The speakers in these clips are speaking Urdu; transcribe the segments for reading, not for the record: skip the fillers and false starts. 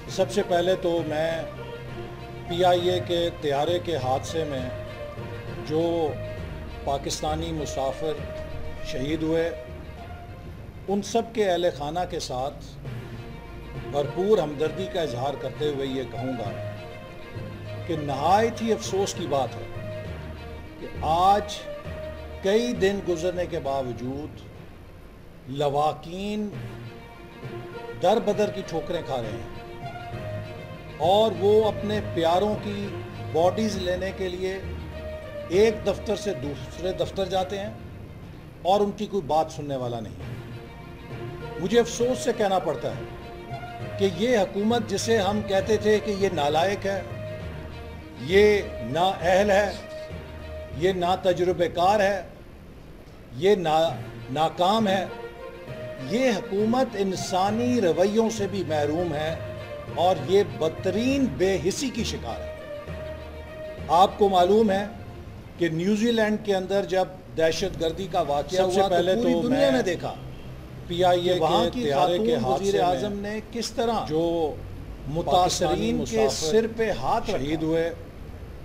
سب سے پہلے تو میں پی آئی اے کے طیارے کے حادثے میں جو پاکستانی مسافر شہید ہوئے ان سب کے اہل خانہ کے ساتھ بھرپور ہمدردی کا اظہار کرتے ہوئے یہ کہوں گا کہ نہایت ہی افسوس کی بات ہے کہ آج کئی دن گزرنے کے باوجود لواحقین در بدر کی ٹھوکریں کھا رہے ہیں اور وہ اپنے پیاروں کی باڈیز لینے کے لیے ایک دفتر سے دوسرے دفتر جاتے ہیں اور ان کی کوئی بات سننے والا نہیں۔ مجھے افسوس سے کہنا پڑتا ہے کہ یہ حکومت جسے ہم کہتے تھے کہ یہ نالائق ہے، یہ نااہل ہے، یہ ناتجربہ کار ہے، یہ ناکام ہے، یہ حکومت انسانی رویوں سے بھی محروم ہے اور یہ بدترین بے حسی کی شکار ہے۔ آپ کو معلوم ہے کہ نیوزی لینڈ کے اندر جب دہشت گردی کا واقعہ ہوا تو پوری دنیا نے دیکھا پی آئی اے وہاں کی خاتون وزیر اعظم نے کس طرح جو متاثرین کے سر پہ ہاتھ شہید ہوئے،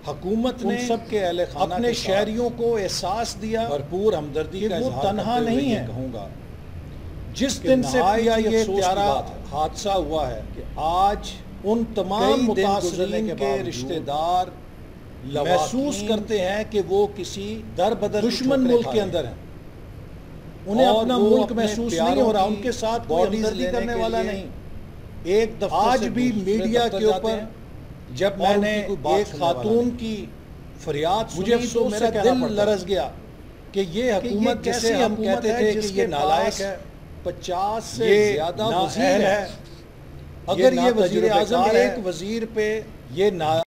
حکومت نے سب کے اہل خانہ اپنے شہریوں کو احساس دیا بھرپور ہمدردی کا اظہار تنہا نہیں ہے۔ کہوں گا جس دن سے پی آئی اے طیارہ حادثہ ہوا ہے کہ آج ان تمام متاثرین کے رشتہ دار محسوس کرتے ہیں کہ وہ کسی در بدر دشمن ملک کے اندر ہیں، انہیں اپنا ملک محسوس نہیں ہو رہا، ان کے ساتھ کوئی ہمدردی کرنے والا نہیں۔ ایک دفعہ آج بھی میڈیا کے اوپر جب میں نے ایک خاتون کی فریاد سنی تو میرا دل لرز گیا کہ یہ حکومت جسے ہم کہتے تھے کہ یہ نالائق ہے، 50 سے زیادہ وزیر ہے، اگر یہ وزیر اعظم ایک وزیر پہ یہ